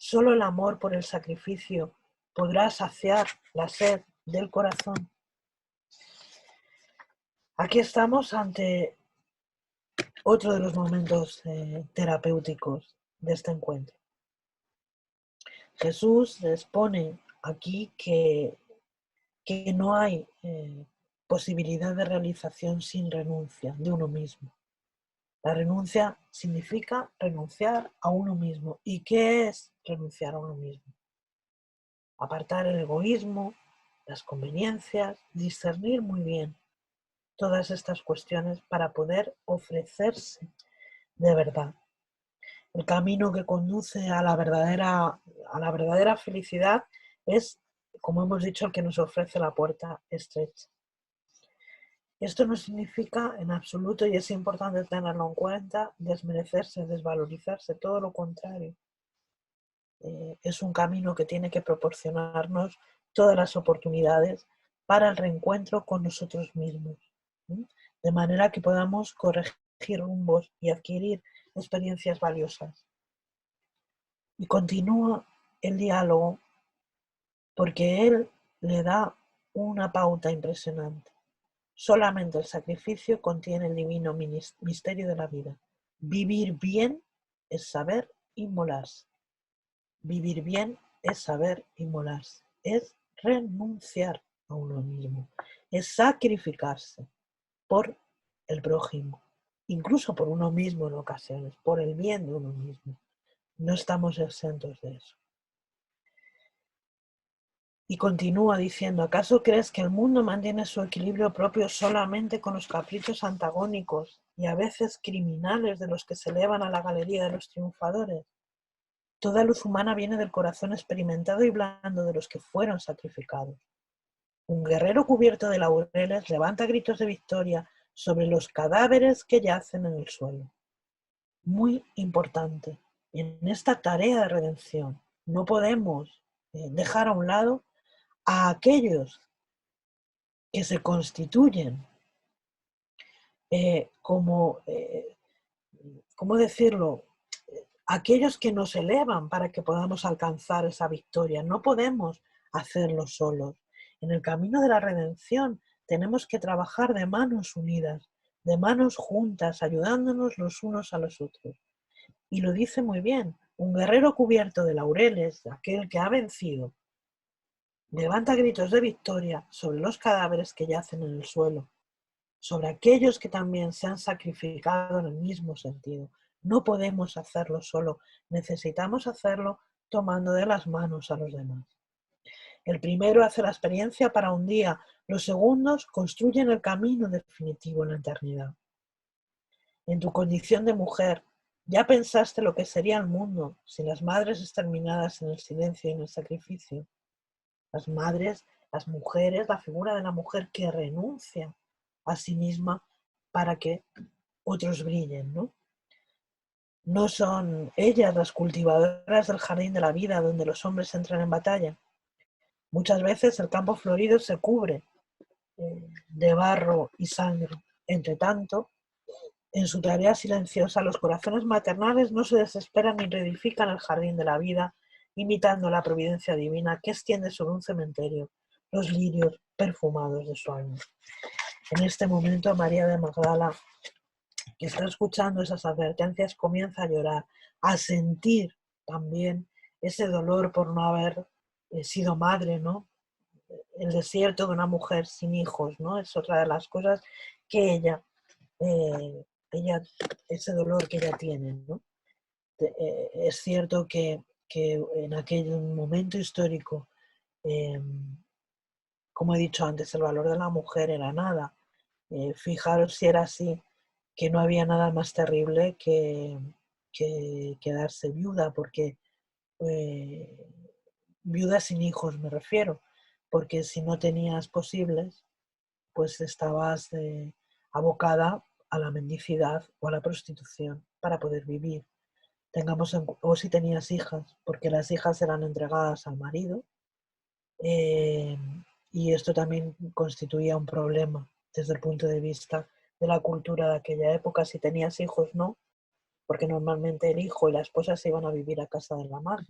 Solo el amor por el sacrificio podrá saciar la sed del corazón. Aquí estamos ante otro de los momentos terapéuticos de este encuentro. Jesús les pone aquí que no hay posibilidad de realización sin renuncia de uno mismo. La renuncia significa renunciar a uno mismo. ¿Y qué es renunciar a uno mismo? Apartar el egoísmo, las conveniencias, discernir muy bien todas estas cuestiones para poder ofrecerse de verdad. El camino que conduce a la verdadera felicidad es, como hemos dicho, el que nos ofrece la puerta estrecha. Esto no significa en absoluto, y es importante tenerlo en cuenta, desmerecerse, desvalorizarse, todo lo contrario. Es un camino que tiene que proporcionarnos todas las oportunidades para el reencuentro con nosotros mismos, ¿sí? De manera que podamos corregir rumbos y adquirir experiencias valiosas. Y continúa el diálogo porque él le da una pauta impresionante. Solamente el sacrificio contiene el divino misterio de la vida. Vivir bien es saber inmolarse. Vivir bien es saber inmolarse. Es renunciar a uno mismo. Es sacrificarse por el prójimo. Incluso por uno mismo en ocasiones. Por el bien de uno mismo. No estamos exentos de eso. Y continúa diciendo, ¿acaso crees que el mundo mantiene su equilibrio propio solamente con los caprichos antagónicos y a veces criminales de los que se elevan a la galería de los triunfadores? Toda luz humana viene del corazón experimentado y blando de los que fueron sacrificados. Un guerrero cubierto de laureles levanta gritos de victoria sobre los cadáveres que yacen en el suelo. Muy importante, en esta tarea de redención no podemos dejar a un lado a aquellos que se constituyen como, ¿cómo decirlo? Aquellos que nos elevan para que podamos alcanzar esa victoria. No podemos hacerlo solos. En el camino de la redención tenemos que trabajar de manos unidas, de manos juntas, ayudándonos los unos a los otros. Y lo dice muy bien, un guerrero cubierto de laureles, aquel que ha vencido, levanta gritos de victoria sobre los cadáveres que yacen en el suelo, sobre aquellos que también se han sacrificado en el mismo sentido. No podemos hacerlo solo, necesitamos hacerlo tomando de las manos a los demás. El primero hace la experiencia para un día, los segundos construyen el camino definitivo en la eternidad. En tu condición de mujer, ¿ya pensaste lo que sería el mundo sin las madres exterminadas en el silencio y en el sacrificio? Las madres, las mujeres, la figura de la mujer que renuncia a sí misma para que otros brillen, ¿no? No son ellas las cultivadoras del jardín de la vida donde los hombres entran en batalla. Muchas veces el campo florido se cubre de barro y sangre. Entre tanto, en su tarea silenciosa, los corazones maternales no se desesperan ni reedifican el jardín de la vida, imitando la providencia divina que extiende sobre un cementerio los lirios perfumados de su alma. En este momento, María de Magdala, que está escuchando esas advertencias, comienza a llorar, a sentir también ese dolor por no haber sido madre, ¿no? El desierto de una mujer sin hijos, ¿no? Es otra de las cosas que ella, ese dolor que ella tiene, ¿no? Es cierto que en aquel momento histórico, eh, como he dicho antes, el valor de la mujer era nada. Fijaros si era así, que no había nada más terrible que quedarse viuda, porque eh, viuda sin hijos me refiero, porque si no tenías posibles, pues estabas abocada a la mendicidad o a la prostitución para poder vivir. O si tenías hijas, porque las hijas eran entregadas al marido, eh, y esto también constituía un problema desde el punto de vista de la cultura de aquella época. Si tenías hijos, no, porque normalmente el hijo y la esposa se iban a vivir a casa de la madre,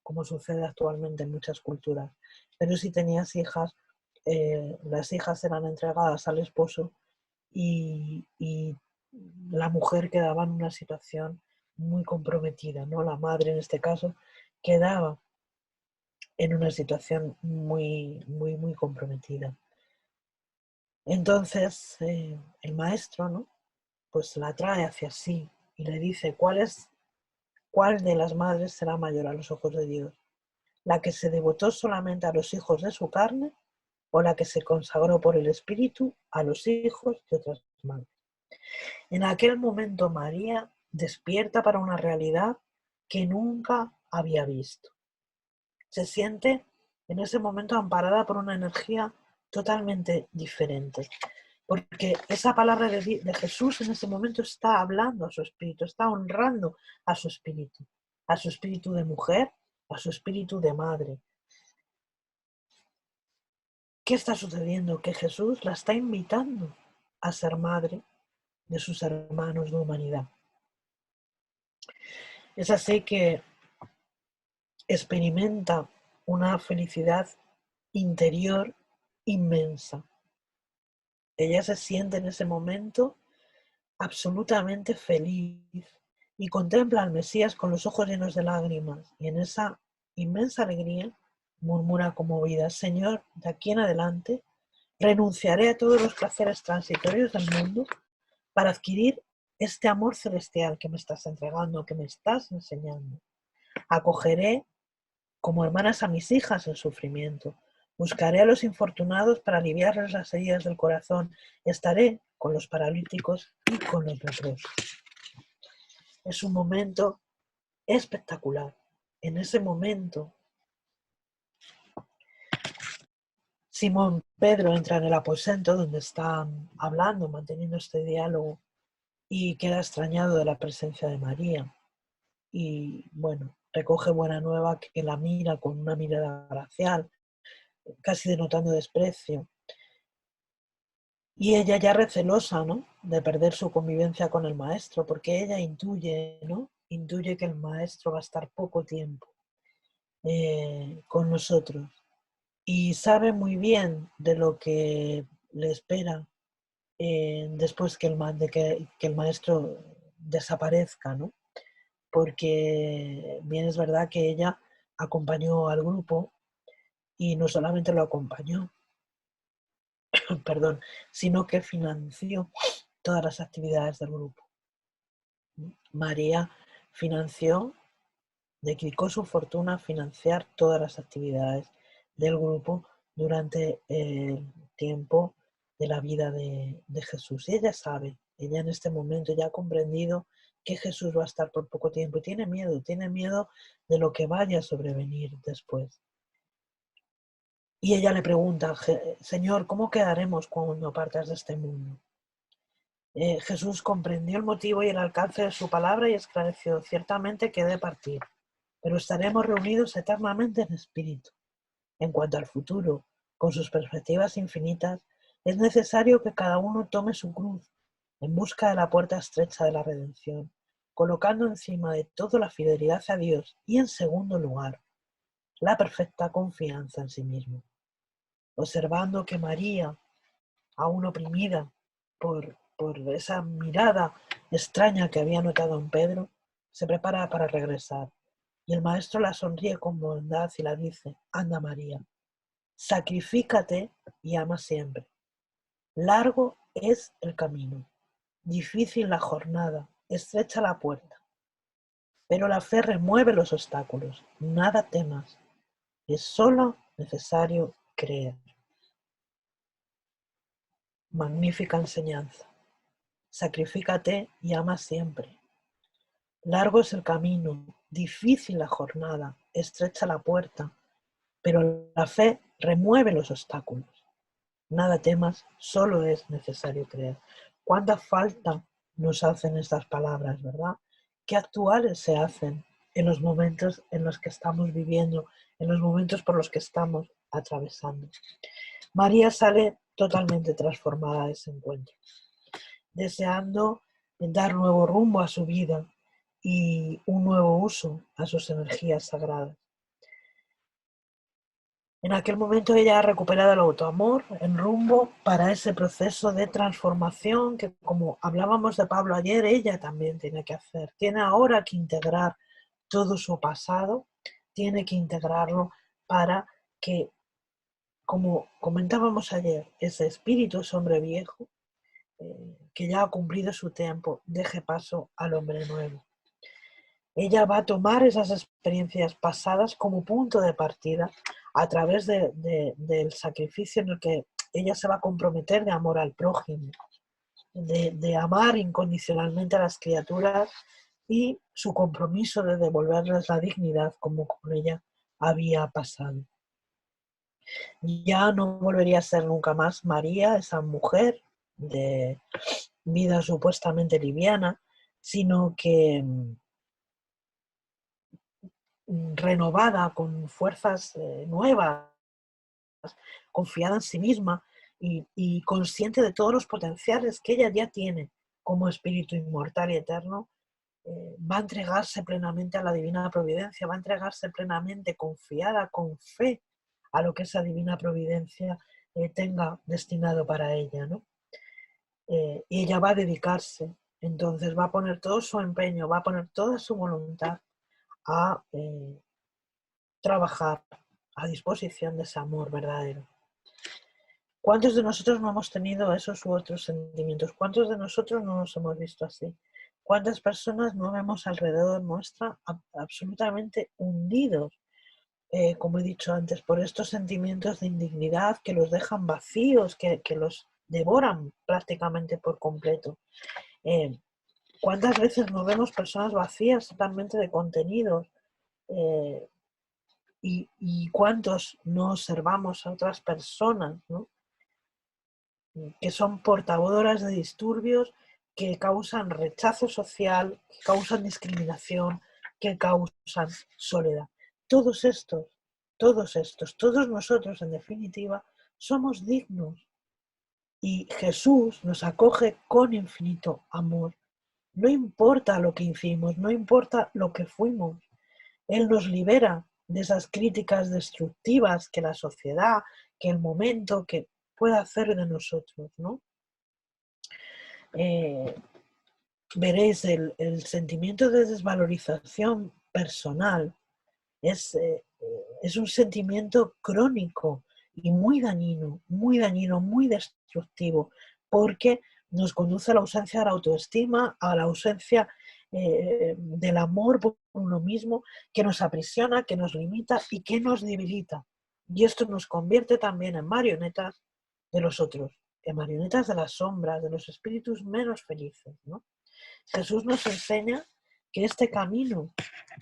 como sucede actualmente en muchas culturas. Pero si tenías hijas, las hijas eran entregadas al esposo y la mujer quedaba en una situación muy comprometida, ¿no? La madre en este caso quedaba en una situación muy, muy, muy comprometida. Entonces el maestro, ¿no?, pues la trae hacia sí y le dice cuál de las madres será mayor a los ojos de Dios, la que se devotó solamente a los hijos de su carne o la que se consagró por el Espíritu a los hijos de otras madres. En aquel momento María despierta para una realidad que nunca había visto. Se siente en ese momento amparada por una energía totalmente diferente, porque esa palabra de Jesús en ese momento está hablando a su espíritu, está honrando a su espíritu de mujer, a su espíritu de madre. ¿Qué está sucediendo? Que Jesús la está invitando a ser madre de sus hermanos de humanidad. Es así que experimenta una felicidad interior inmensa. Ella se siente en ese momento absolutamente feliz y contempla al Mesías con los ojos llenos de lágrimas, y en esa inmensa alegría murmura conmovida: Señor, de aquí en adelante renunciaré a todos los placeres transitorios del mundo para adquirir este amor celestial que me estás entregando, que me estás enseñando. Acogeré como hermanas a mis hijas el sufrimiento. Buscaré a los infortunados para aliviarles las heridas del corazón. Estaré con los paralíticos y con los leprosos. Es un momento espectacular. En ese momento, Simón Pedro entra en el aposento donde están hablando, manteniendo este diálogo, y queda extrañado de la presencia de María. Y bueno, recoge buena nueva, que la mira con una mirada glacial, casi denotando desprecio. Y ella ya recelosa, ¿no?, de perder su convivencia con el maestro, porque ella intuye, ¿no?, intuye que el maestro va a estar poco tiempo con nosotros. Y sabe muy bien de lo que le espera después que el maestro desaparezca, ¿no? Porque bien es verdad que ella acompañó al grupo, y no solamente lo acompañó, perdón, sino que financió todas las actividades del grupo. María financió, dedicó su fortuna a financiar todas las actividades del grupo durante el tiempo de la vida de Jesús. Y ella sabe, ella en este momento ya ha comprendido que Jesús va a estar por poco tiempo y tiene miedo de lo que vaya a sobrevenir después. Y ella le pregunta: Señor, ¿cómo quedaremos cuando partas de este mundo? Jesús comprendió el motivo y el alcance de su palabra y esclareció: ciertamente que he de partir, pero estaremos reunidos eternamente en espíritu. En cuanto al futuro, con sus perspectivas infinitas, es necesario que cada uno tome su cruz en busca de la puerta estrecha de la redención, colocando encima de todo la fidelidad a Dios y, en segundo lugar, la perfecta confianza en sí mismo. Observando que María, aún oprimida por esa mirada extraña que había notado en Pedro, se prepara para regresar. Y el maestro la sonríe con bondad y la dice: anda, María, sacrifícate y ama siempre. Largo es el camino, difícil la jornada, estrecha la puerta, pero la fe remueve los obstáculos. Nada temas, es solo necesario creer. Magnífica enseñanza. Sacrifícate y ama siempre. Largo es el camino, difícil la jornada, estrecha la puerta, pero la fe remueve los obstáculos. Nada temas, solo es necesario creer. ¿Cuánta falta nos hacen estas palabras, verdad? Qué actuales se hacen en los momentos en los que estamos viviendo, en los momentos por los que estamos atravesando. María sale totalmente transformada de ese encuentro, deseando dar nuevo rumbo a su vida y un nuevo uso a sus energías sagradas. En aquel momento ella ha recuperado el autoamor en rumbo para ese proceso de transformación que, como hablábamos de Pablo ayer, ella también tiene que hacer. Tiene ahora que integrar todo su pasado, tiene que integrarlo para que como comentábamos ayer, ese espíritu es hombre viejo que ya ha cumplido su tiempo, deje paso al hombre nuevo. Ella va a tomar esas experiencias pasadas como punto de partida a través del sacrificio en el que ella se va a comprometer de amor al prójimo, de amar incondicionalmente a las criaturas y su compromiso de devolverles la dignidad como con ella había pasado. Ya no volvería a ser nunca más María, esa mujer de vida supuestamente liviana, sino que renovada, con fuerzas nuevas, confiada en sí misma y consciente de todos los potenciales que ella ya tiene como espíritu inmortal y eterno, va a entregarse plenamente a la divina providencia, va a entregarse plenamente confiada, con fe, a lo que esa divina providencia tenga destinado para ella, ¿no? Y ella va a dedicarse, entonces va a poner todo su empeño, va a poner toda su voluntad a trabajar a disposición de ese amor verdadero. ¿Cuántos de nosotros no hemos tenido esos u otros sentimientos? ¿Cuántos de nosotros no nos hemos visto así? ¿Cuántas personas no vemos alrededor nuestra absolutamente hundidos, como he dicho antes, por estos sentimientos de indignidad que los dejan vacíos, que los devoran prácticamente por completo? ¿Cuántas veces nos vemos personas vacías totalmente de contenidos? Y cuántos no observamos a otras personas, ¿no?, que son portadoras de disturbios que causan rechazo social, que causan discriminación, que causan soledad. Todos nosotros, en definitiva, somos dignos y Jesús nos acoge con infinito amor. No importa lo que hicimos, no importa lo que fuimos, Él nos libera de esas críticas destructivas que la sociedad, que el momento, que pueda hacer de nosotros, ¿no? Veréis, el sentimiento de desvalorización personal es un sentimiento crónico y muy dañino, muy destructivo, porque nos conduce a la ausencia de la autoestima, a la ausencia del amor por uno mismo, que nos aprisiona, que nos limita y que nos debilita. Y esto nos convierte también en marionetas de los otros, en marionetas de las sombras, de los espíritus menos felices, ¿no? Jesús nos enseña que este camino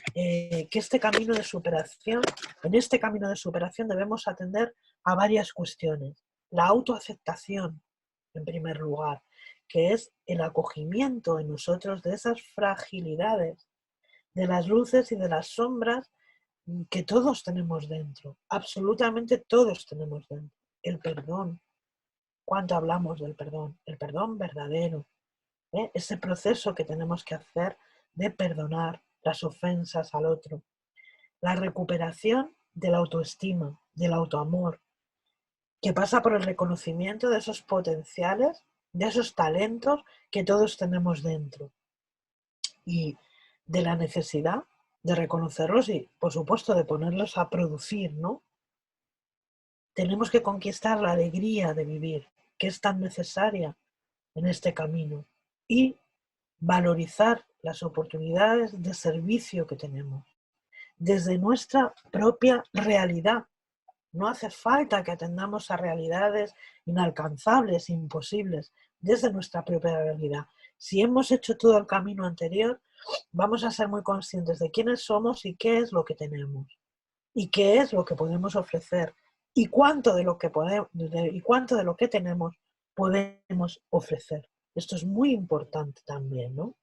de superación, en este camino de superación debemos atender a varias cuestiones. La autoaceptación, en primer lugar, que es el acogimiento en nosotros de esas fragilidades, de las luces y de las sombras que todos tenemos dentro, absolutamente todos tenemos dentro. El perdón, ¿cuánto hablamos del perdón? El perdón verdadero, ese proceso que tenemos que hacer de perdonar las ofensas al otro, la recuperación de la autoestima, del autoamor, que pasa por el reconocimiento de esos potenciales, de esos talentos que todos tenemos dentro y de la necesidad de reconocerlos y, por supuesto, de ponerlos a producir, ¿no? Tenemos que conquistar la alegría de vivir, que es tan necesaria en este camino, y valorizar las oportunidades de servicio que tenemos desde nuestra propia realidad. No hace falta que atendamos a realidades inalcanzables, imposibles, desde nuestra propia realidad. Si hemos hecho todo el camino anterior, vamos a ser muy conscientes de quiénes somos y qué es lo que tenemos y qué es lo que podemos ofrecer y cuánto de lo que tenemos podemos ofrecer. Esto es muy importante también, ¿no?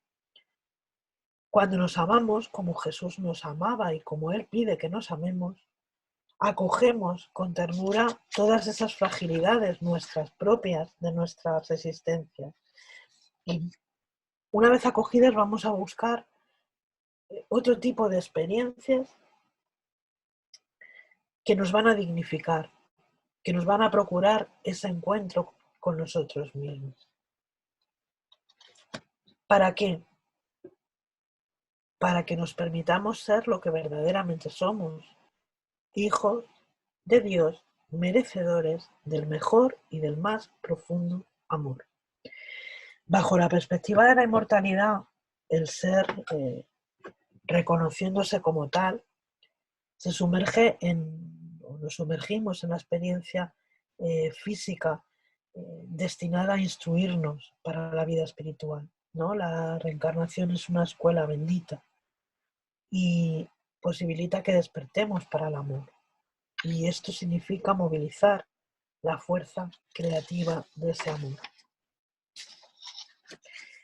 Cuando nos amamos como Jesús nos amaba y como Él pide que nos amemos, acogemos con ternura todas esas fragilidades nuestras propias de nuestras existencias. Y una vez acogidas vamos a buscar otro tipo de experiencias que nos van a dignificar, que nos van a procurar ese encuentro con nosotros mismos. ¿Para qué? Para que nos permitamos ser lo que verdaderamente somos, hijos de Dios merecedores del mejor y del más profundo amor. Bajo la perspectiva de la inmortalidad, el ser, reconociéndose como tal, nos sumergimos en la experiencia física destinada a instruirnos para la vida espiritual, ¿no? La reencarnación es una escuela bendita y posibilita que despertemos para el amor. Y esto significa movilizar la fuerza creativa de ese amor.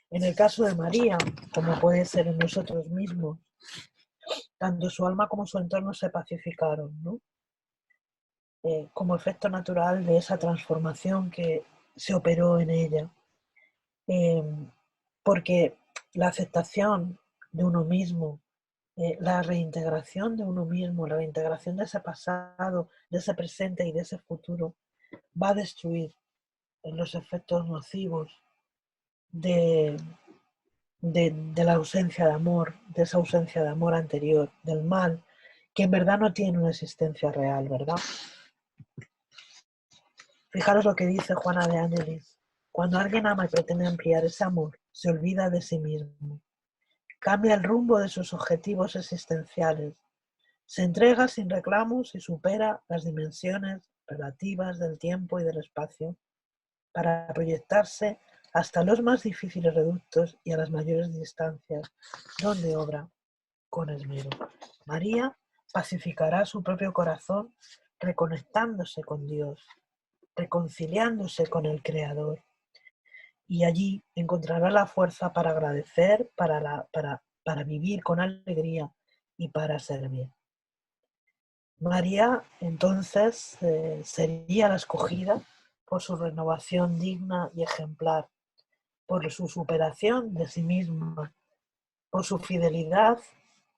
En el caso de María, como puede ser en nosotros mismos, tanto su alma como su entorno se pacificaron, ¿no? Como efecto natural de esa transformación que se operó en ella. Porque la aceptación de uno mismo, la reintegración de uno mismo, la reintegración de ese pasado, de ese presente y de ese futuro, va a destruir los efectos nocivos de, de la ausencia de amor, de esa ausencia de amor anterior, del mal, que en verdad no tiene una existencia real, ¿verdad? Fijaros lo que dice Juana de Ángeles. Cuando alguien ama y pretende ampliar ese amor, se olvida de sí mismo. Cambia el rumbo de sus objetivos existenciales. Se entrega sin reclamos y supera las dimensiones relativas del tiempo y del espacio para proyectarse hasta los más difíciles reductos y a las mayores distancias, donde obra con esmero. María pacificará su propio corazón reconectándose con Dios, reconciliándose con el Creador, y allí encontrará la fuerza para agradecer, para vivir con alegría y para servir. María entonces sería la escogida por su renovación digna y ejemplar, por su superación de sí misma, por su fidelidad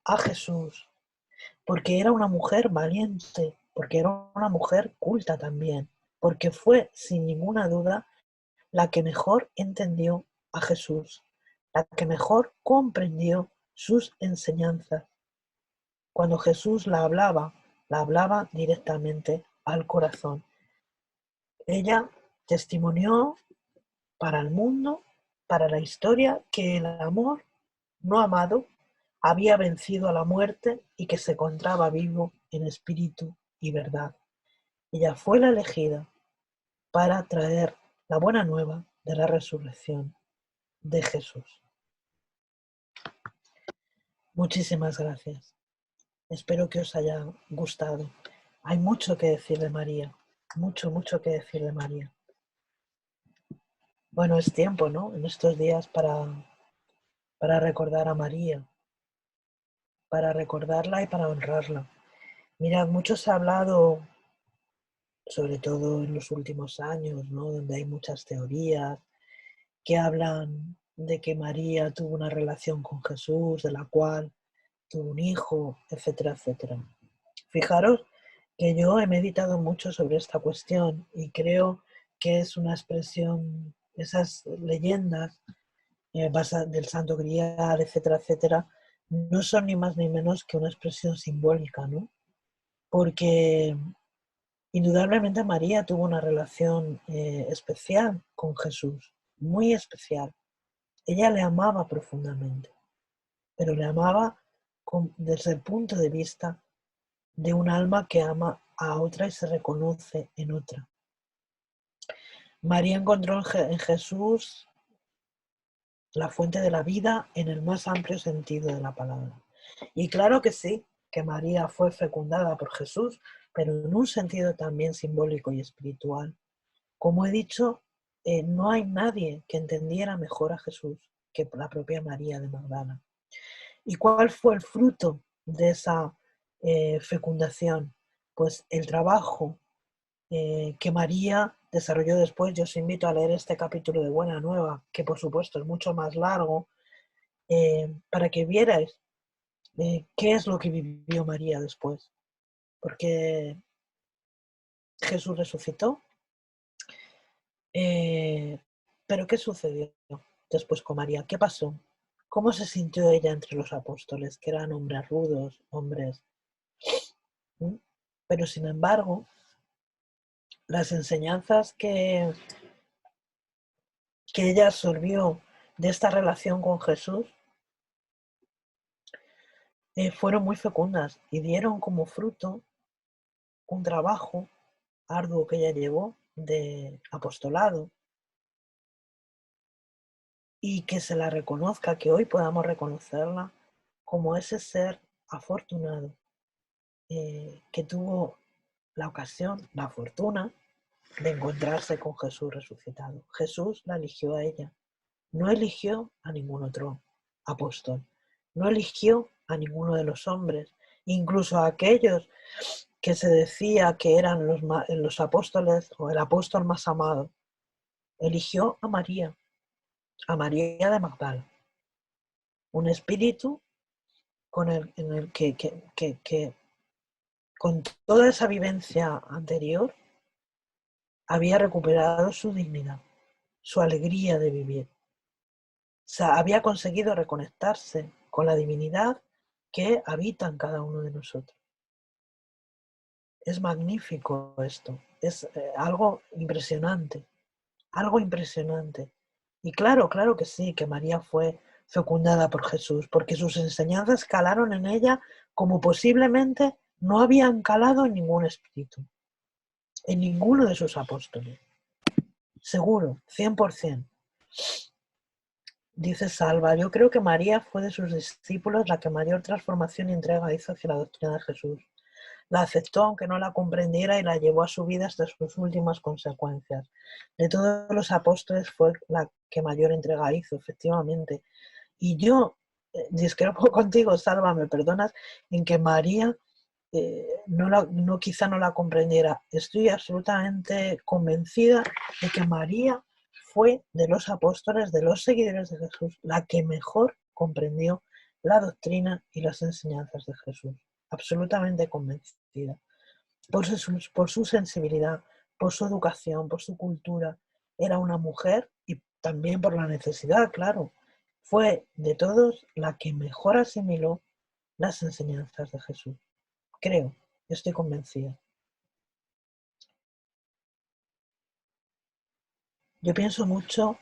a Jesús, porque era una mujer valiente, porque era una mujer culta también, porque fue sin ninguna duda la que mejor entendió a Jesús, la que mejor comprendió sus enseñanzas. Cuando Jesús la hablaba directamente al corazón. Ella testimonió para el mundo, para la historia, que el amor no amado había vencido a la muerte y que se encontraba vivo en espíritu y verdad. Ella fue la elegida para traer la buena nueva de la resurrección de Jesús. Muchísimas gracias. Espero que os haya gustado. Hay mucho que decir de María, mucho que decir de María. Bueno, es tiempo, ¿no? En estos días para recordar a María, para recordarla y para honrarla. Mirad, mucho se ha hablado, sobre todo en los últimos años, ¿no? Donde hay muchas teorías que hablan de que María tuvo una relación con Jesús, de la cual tuvo un hijo, etcétera, etcétera. Fijaros que yo he meditado mucho sobre esta cuestión y creo que es una expresión, esas leyendas del Santo Grial, etcétera, etcétera, no son ni más ni menos que una expresión simbólica, ¿no? Porque indudablemente María tuvo una relación especial con Jesús, muy especial. Ella le amaba profundamente, pero le amaba desde el punto de vista de un alma que ama a otra y se reconoce en otra. María encontró en Jesús la fuente de la vida en el más amplio sentido de la palabra. Y claro que sí, que María fue fecundada por Jesús, pero en un sentido también simbólico y espiritual. Como he dicho, no hay nadie que entendiera mejor a Jesús que la propia María de Magdala. ¿Y cuál fue el fruto de esa fecundación? Pues el trabajo que María desarrolló después. Yo os invito a leer este capítulo de Buena Nueva, que por supuesto es mucho más largo, para que vierais qué es lo que vivió María después. Porque Jesús resucitó, pero ¿qué sucedió después con María? ¿Qué pasó? ¿Cómo se sintió ella entre los apóstoles, que eran hombres rudos, hombres? Pero sin embargo, las enseñanzas que ella absorbió de esta relación con Jesús fueron muy fecundas y dieron como fruto un trabajo arduo que ella llevó de apostolado, y que se la reconozca, que hoy podamos reconocerla como ese ser afortunado que tuvo la ocasión, la fortuna de encontrarse con Jesús resucitado. Jesús la eligió a ella, no eligió a ningún otro apóstol, no eligió a ninguno de los hombres, incluso a aquellos que se decía que eran los apóstoles o el apóstol más amado. Eligió a María de Magdala, un espíritu en el que con toda esa vivencia anterior había recuperado su dignidad, su alegría de vivir. O sea, había conseguido reconectarse con la divinidad que habita en cada uno de nosotros. Es magnífico esto, es algo impresionante, algo impresionante. Y claro que sí, que María fue fecundada por Jesús, porque sus enseñanzas calaron en ella como posiblemente no habían calado en ningún espíritu, en ninguno de sus apóstoles. Seguro, 100%. Dice Salva, yo creo que María fue de sus discípulos la que mayor transformación y entrega hizo hacia la doctrina de Jesús. La aceptó aunque no la comprendiera y la llevó a su vida hasta sus últimas consecuencias. De todos los apóstoles fue la que mayor entrega hizo, efectivamente. Y yo discrepo contigo, Salva, me perdonas, en que María quizá no la comprendiera. Estoy absolutamente convencida de que María fue de los apóstoles, de los seguidores de Jesús, la que mejor comprendió la doctrina y las enseñanzas de Jesús. Absolutamente convencida. Por su sensibilidad, por su educación, por su cultura. Era una mujer y también por la necesidad, claro. Fue de todos la que mejor asimiló las enseñanzas de Jesús. Creo, estoy convencida. Yo pienso mucho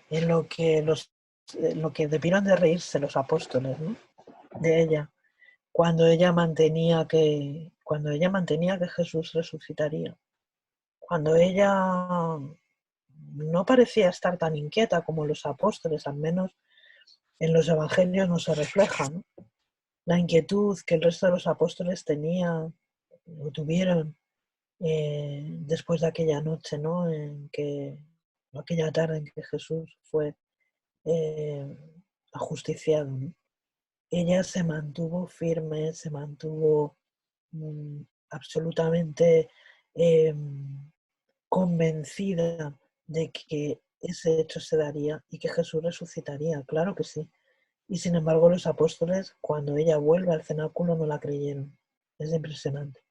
en lo que debieron de reírse los apóstoles, ¿no? De ella, cuando ella mantenía que Jesús resucitaría, cuando ella no parecía estar tan inquieta como los apóstoles, al menos en los evangelios no se refleja, ¿no? La inquietud que el resto de los apóstoles tuvieron después de aquella noche, ¿no? Aquella tarde en que Jesús fue ajusticiado, ¿no? Ella se mantuvo firme, se mantuvo mm, absolutamente eh, convencida de que ese hecho se daría y que Jesús resucitaría, claro que sí. Y sin embargo los apóstoles, cuando ella vuelve al cenáculo, no la creyeron. Es impresionante.